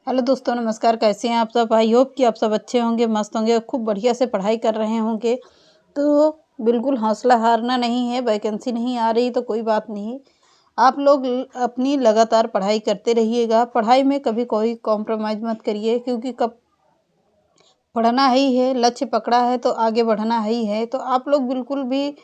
Hello दोस्तों, नमस्कार। कैसे हैं आप सब? आई होप कि आप सब अच्छे होंगे, मस्त होंगे और खूब बढ़िया से पढ़ाई कर रहे होंगे। तो बिल्कुल हौसला हारना नहीं है। वैकेंसी नहीं आ रही तो कोई बात नहीं, आप लोग अपनी लगातार पढ़ाई करते रहिएगा। पढ़ाई में कभी कोई कॉम्प्रोमाइज़ मत करिए, क्योंकि कब पढ़ना ही है, लक्ष्य पकड़ा है तो आगे बढ़ना ही है। तो आप लोग बिल्कुल भी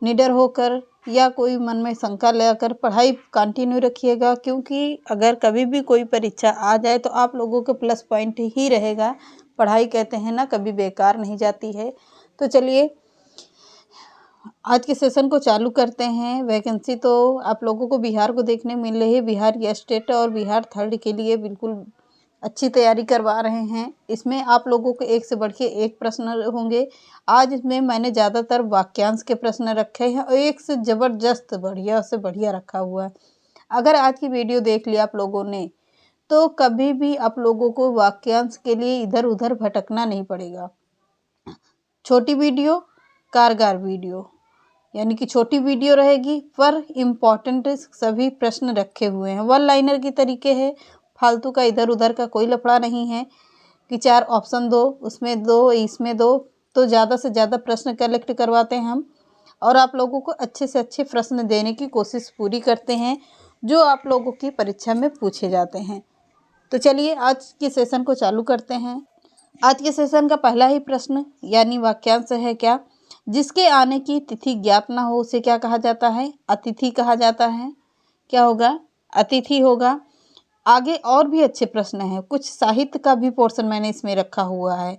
निडर होकर या कोई मन में शंका लेकर पढ़ाई कंटिन्यू रखिएगा, क्योंकि अगर कभी भी कोई परीक्षा आ जाए तो आप लोगों के प्लस पॉइंट ही रहेगा। पढ़ाई कहते हैं ना, कभी बेकार नहीं जाती है। तो चलिए आज के सेशन को चालू करते हैं। वैकेंसी तो आप लोगों को बिहार को देखने मिल रही है। बिहार स्टेट और बिहार थर्ड के लिए बिल्कुल अच्छी तैयारी करवा रहे हैं। इसमें आप लोगों को एक से बढ़ के एक प्रश्न होंगे। आज इसमें मैंने ज़्यादातर वाक्यांश के प्रश्न रखे हैं और एक से ज़बरदस्त बढ़िया से बढ़िया रखा हुआ है। अगर आज की वीडियो देख लिया आप लोगों ने तो कभी भी आप लोगों को वाक्यांश के लिए इधर उधर भटकना नहीं पड़ेगा। छोटी वीडियो, कारगर वीडियो, यानी कि छोटी वीडियो रहेगी पर इम्पॉर्टेंट सभी प्रश्न रखे हुए हैं। वन लाइनर की तरीके है, फालतू का इधर उधर का कोई लफड़ा नहीं है कि 4 ऑप्शन दो, उसमें दो, इसमें दो। तो ज़्यादा से ज़्यादा प्रश्न कलेक्ट करवाते हैं हम और आप लोगों को अच्छे से अच्छे प्रश्न देने की कोशिश पूरी करते हैं जो आप लोगों की परीक्षा में पूछे जाते हैं। तो चलिए आज के सेशन को चालू करते हैं। आज के सेशन का पहला ही प्रश्न यानी वाक्यांश है क्या? जिसके आने की तिथि ज्ञात ना हो उसे क्या कहा जाता है? अतिथि कहा जाता है। क्या होगा? अतिथि होगा। आगे और भी अच्छे प्रश्न हैं, कुछ साहित्य का भी पोर्शन मैंने इसमें रखा हुआ है।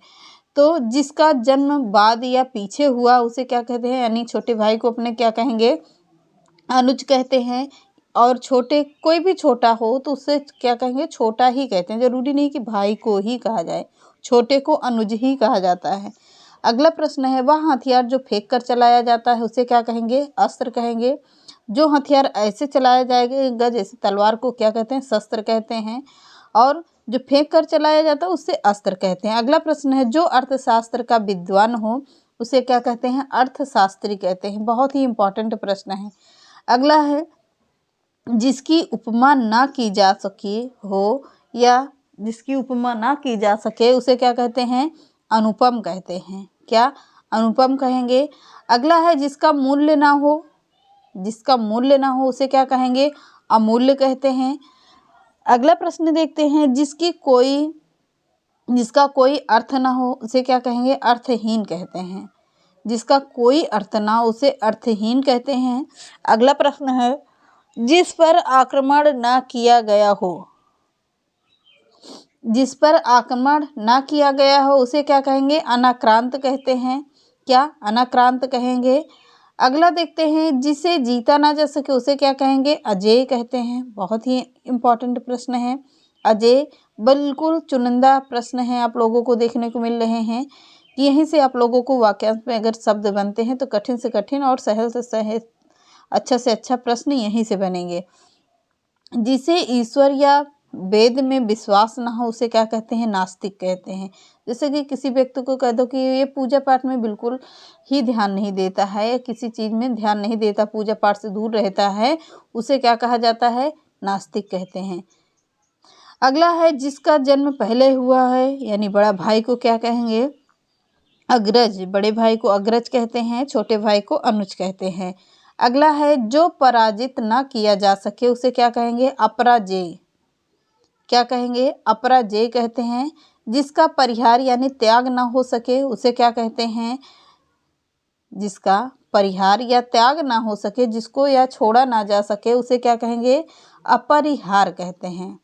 तो जिसका जन्म बाद या पीछे हुआ उसे क्या कहते हैं? यानी छोटे भाई को अपने क्या कहेंगे? अनुज कहते हैं। और छोटे कोई भी छोटा हो तो उससे क्या कहेंगे? छोटा ही कहते हैं। जरूरी नहीं कि भाई को ही कहा जाए, छोटे को अनुज ही कहा जाता है। अगला प्रश्न है, वह हथियार जो फेंक कर चलाया जाता है उसे क्या कहेंगे? अस्त्र कहेंगे। जो हथियार ऐसे चलाया जाएगा जैसे तलवार को क्या कहते हैं? शस्त्र कहते हैं। और जो फेंक कर चलाया जाता है उससे अस्त्र कहते हैं। अगला प्रश्न है, जो अर्थशास्त्र का विद्वान हो उसे क्या कहते हैं? अर्थशास्त्री कहते हैं। बहुत ही इंपॉर्टेंट प्रश्न है। अगला है, जिसकी उपमा ना की जा सके हो या जिसकी उपमा ना की जा सके उसे क्या कहते हैं? अनुपम कहते हैं। क्या? अनुपम कहेंगे। अगला है, जिसका मूल्य ना हो, जिसका मूल्य ना हो उसे क्या कहेंगे? अमूल्य कहते हैं। अगला प्रश्न देखते हैं, जिसका कोई अर्थ ना हो उसे क्या कहेंगे? अर्थहीन कहते हैं। जिसका कोई अर्थ ना हो उसे अर्थहीन कहते हैं। अगला प्रश्न है, जिस पर आक्रमण ना किया गया हो, जिस पर आक्रमण ना किया गया हो उसे क्या कहेंगे? अनाक्रांत कहते हैं। क्या? अनाक्रांत कहेंगे। अगला देखते हैं, जिसे जीता ना जा सके उसे क्या कहेंगे? अजेय कहते हैं। बहुत ही इम्पोर्टेंट प्रश्न है अजेय। बिल्कुल चुनिंदा प्रश्न है आप लोगों को देखने को मिल रहे हैं कि यहीं से आप लोगों को वाक्यांश में अगर शब्द बनते हैं तो कठिन से कठिन और सहल से सहल अच्छा से अच्छा प्रश्न यहीं से बनेंगे। जिसे ईश्वर या वेद में विश्वास ना हो उसे क्या कहते हैं? नास्तिक कहते हैं। जैसे कि किसी व्यक्ति को कह दो कि ये पूजा पाठ में बिल्कुल ही ध्यान नहीं देता है या किसी चीज़ में ध्यान नहीं देता, पूजा पाठ से दूर रहता है, उसे क्या कहा जाता है? नास्तिक कहते हैं। अगला है, जिसका जन्म पहले हुआ है यानी बड़ा भाई को क्या कहेंगे? अग्रज। बड़े भाई को अग्रज कहते हैं, छोटे भाई को अनुज कहते हैं। अगला है, जो पराजित ना किया जा सके उसे क्या कहेंगे? अपराजेय। क्या कहेंगे? अपराजेय कहते हैं। जिसका परिहार यानी त्याग ना हो सके उसे क्या कहते हैं? जिसका परिहार या त्याग ना हो सके, जिसको या छोड़ा ना जा सके उसे क्या कहेंगे? अपरिहार कहते हैं।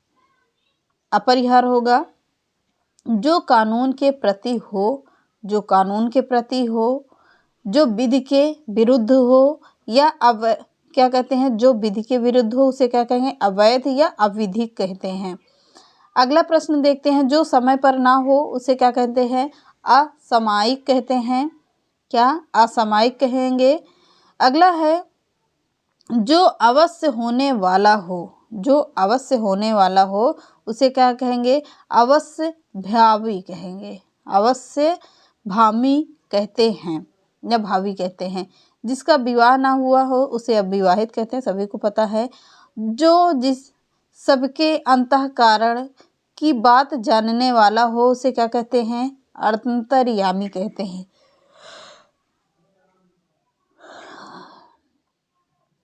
अपरिहार होगा। जो कानून के प्रति हो, जो कानून के प्रति हो, जो विधि के विरुद्ध हो या क्या कहते हैं? जो विधि के विरुद्ध हो उसे क्या कहेंगे? अवैध या अविधिक कहते हैं। अगला प्रश्न देखते हैं, जो समय पर ना हो उसे क्या कहते हैं? असामयिक कहते हैं। क्या? असामयिक कहेंगे। अगला है, जो अवश्य होने वाला हो, जो अवश्य होने वाला हो उसे क्या कहेंगे? अवश्य भावी कहेंगे। अवश्य भावी कहते हैं या भावी कहते हैं। जिसका विवाह ना हुआ हो उसे अविवाहित कहते हैं, सभी को पता है। जो जिस सबके अंतःकरण की बात जानने वाला हो उसे क्या कहते हैं? अंतर्यामी कहते हैं।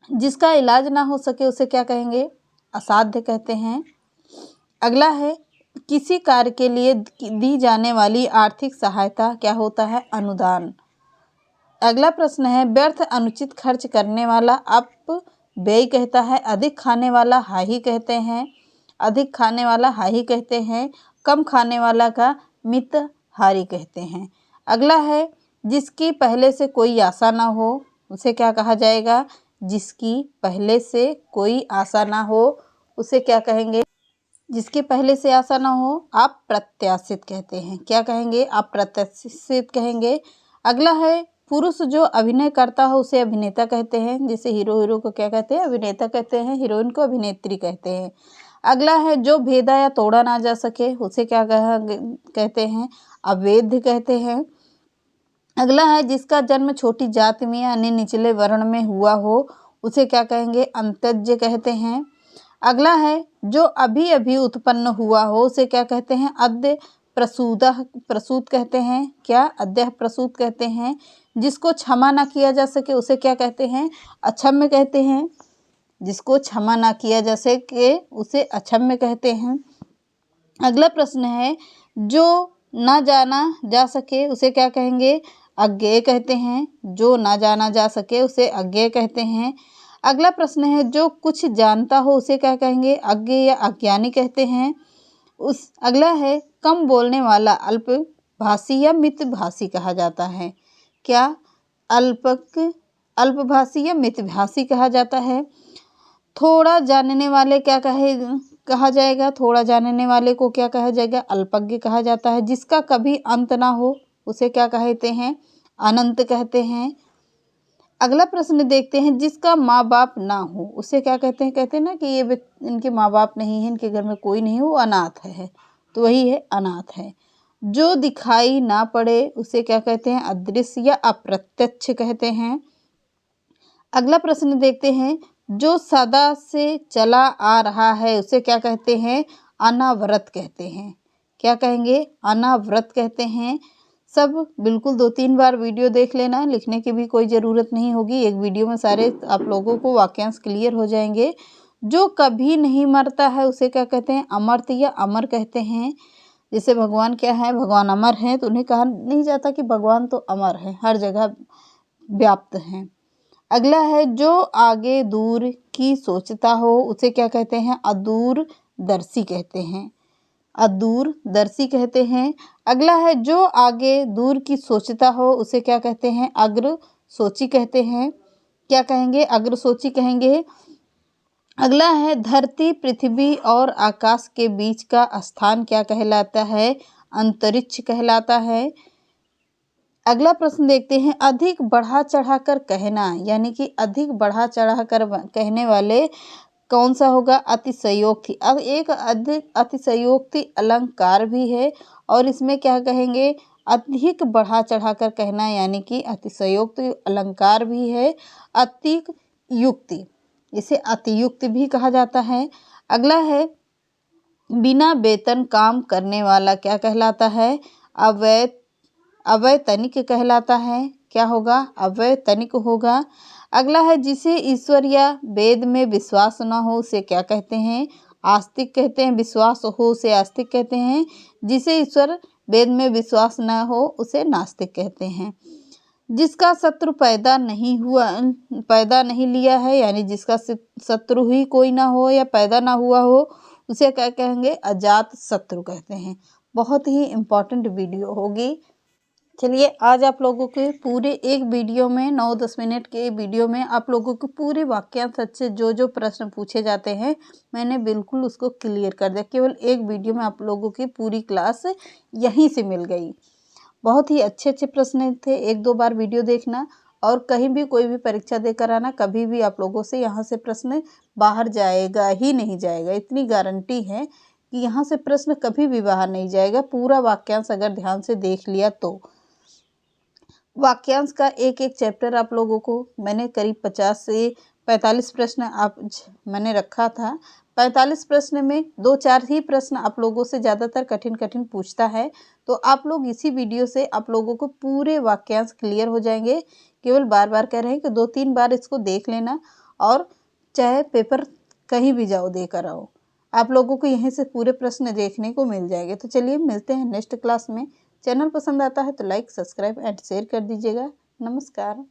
जिसका इलाज ना हो सके उसे क्या कहेंगे? असाध्य कहते हैं। अगला है, किसी कार्य के लिए दी जाने वाली आर्थिक सहायता क्या होता है? अनुदान। अगला प्रश्न है, व्यर्थ अनुचित खर्च करने वाला अपव्यय कहता है। अधिक खाने वाला हाही कहते हैं। अधिक खाने वाला हाही कहते हैं। कम खाने वाला का मितहारी कहते हैं। अगला है, जिसकी पहले से कोई आशा ना हो उसे क्या कहा जाएगा? जिसकी पहले से कोई आशा ना हो उसे क्या कहेंगे? जिसके पहले से आशा ना हो अप्रत्याशित कहते हैं। क्या कहेंगे? अप्रत्याशित कहेंगे। अगला है, पुरुष जो अभिनय करता हो उसे अभिनेता कहते हैं। जैसे हीरो को क्या कहते हैं? अभिनेता कहते हैं। हीरोइन को अभिनेत्री कहते हैं। अगला है, जो भेदा या तोड़ा ना जा सके उसे क्या कहते हैं? अवैध कहते हैं। अगला है, जिसका जन्म छोटी जाति में यानी निचले वर्ण में हुआ हो उसे क्या कहेंगे? अंतज्य कहते हैं। अगला है, जो अभी अभी उत्पन्न हुआ हो उसे क्या कहते हैं? अद्य प्रसूत कहते हैं। क्या? अद्य प्रसूत कहते हैं। जिसको क्षमा ना किया जा सके उसे क्या कहते हैं? अक्षम्य कहते हैं। जिसको क्षमा ना किया जा सके उसे अक्षम्य कहते हैं। अगला प्रश्न है, जो ना जाना जा सके उसे क्या कहेंगे? अज्ञेय कहते हैं। जो ना जाना जा सके उसे अज्ञेय कहते हैं। अगला प्रश्न है, जो कुछ जानता हो उसे क्या कहेंगे? अज्ञ या अज्ञानी कहते हैं। अगला है, कम बोलने वाला अल्पभाषी या मितभाषी कहा जाता है। क्या? अल्पभाषी या मितभाषी कहा जाता है। थोड़ा जानने वाले क्या कहा जाएगा? थोड़ा जानने वाले को क्या कहा जाएगा? अल्पज्ञ कहा जाता है। जिसका कभी अंत ना हो उसे क्या कहते हैं? अनंत कहते हैं। अगला प्रश्न देखते हैं, जिसका माँ बाप ना हो उसे क्या कहते हैं? कहते हैं ना कि ये इनके माँ बाप नहीं है, इनके घर में कोई नहीं, वो अनाथ है, तो वही है अनाथ है। जो दिखाई ना पड़े उसे क्या कहते हैं? अदृश्य या अप्रत्यक्ष कहते हैं। अगला प्रश्न देखते हैं, जो सदा से चला आ रहा है उसे क्या कहते हैं? अनावृत कहते हैं। क्या कहेंगे? अनावृत कहते हैं। सब बिल्कुल 2-3 बार वीडियो देख लेना, लिखने की भी कोई ज़रूरत नहीं होगी। एक वीडियो में सारे आप लोगों को वाक्यांश क्लियर हो जाएंगे। जो कभी नहीं मरता है उसे क्या कहते हैं? अमर्त्य या अमर कहते हैं। जैसे भगवान क्या है? भगवान अमर हैं, तो उन्हें कहा नहीं जाता कि भगवान तो अमर है, हर जगह व्याप्त हैं। अगला है, जो आगे दूर की सोचता हो उसे क्या कहते हैं? अदूरदर्शी कहते हैं। अदूरदर्शी कहते हैं। अगला है, जो आगे दूर की सोचता हो उसे क्या कहते हैं? अग्रसोची कहते हैं। क्या कहेंगे? अग्रसोची कहेंगे। अगला है, धरती पृथ्वी और आकाश के बीच का स्थान क्या कहलाता है? अंतरिक्ष कहलाता है। अगला प्रश्न देखते हैं, अधिक बढ़ा चढ़ाकर कहना यानी कि अधिक बढ़ा चढ़ाकर कहने वाले कौन सा होगा? अतिशयोक्ति। अब एक अतिशयोक्ति अलंकार भी है और इसमें क्या कहेंगे? अधिक बढ़ा चढ़ाकर कहना यानी कि अतिशयोक्ति अलंकार भी है। अतियुक्ति, इसे अतियुक्ति भी कहा जाता है। अगला है, बिना वेतन काम करने वाला क्या कहलाता है? अवैतनिक कहलाता है। क्या होगा? अवैतनिक होगा। अगला है, जिसे ईश्वर या वेद में विश्वास न हो उसे क्या कहते हैं? आस्तिक कहते हैं। विश्वास हो उसे आस्तिक कहते हैं। जिसे ईश्वर वेद में विश्वास न हो उसे नास्तिक कहते हैं। जिसका शत्रु पैदा नहीं लिया है यानी जिसका शत्रु ही कोई ना हो या पैदा ना हुआ हो उसे क्या कहेंगे? अजात शत्रु कहते हैं। बहुत ही इम्पोर्टेंट वीडियो होगी। चलिए, आज आप लोगों के पूरे एक वीडियो में 9-10 मिनट के वीडियो में आप लोगों को पूरे वाक्यांश से जो प्रश्न पूछे जाते हैं मैंने बिल्कुल उसको क्लियर कर दिया। केवल एक वीडियो में आप लोगों की पूरी क्लास यहीं से मिल गई। बहुत ही अच्छे प्रश्न थे। 1-2 बार वीडियो देखना और कहीं भी कोई भी परीक्षा देकर आना, कभी भी आप लोगों से यहाँ से प्रश्न बाहर जाएगा ही नहीं जाएगा। इतनी गारंटी है कि यहाँ से प्रश्न कभी भी बाहर नहीं जाएगा। पूरा वाक्यांश अगर ध्यान से देख लिया तो। वाक्यांश का एक चैप्टर आप लोगों को मैंने करीब 50 से 45 प्रश्न मैंने रखा था। 45 प्रश्न में 2-4 ही प्रश्न आप लोगों से ज़्यादातर कठिन पूछता है। तो आप लोग इसी वीडियो से आप लोगों को पूरे वाक्यांश क्लियर हो जाएंगे। केवल बार-बार कह रहे हैं कि 2-3 बार इसको देख लेना और चाहे पेपर कहीं भी जाओ देकर आओ, आप लोगों को यहीं से पूरे प्रश्न देखने को मिल जाएंगे। तो चलिए मिलते हैं नेक्स्ट क्लास में। चैनल पसंद आता है तो लाइक, सब्सक्राइब एंड शेयर कर दीजिएगा। नमस्कार।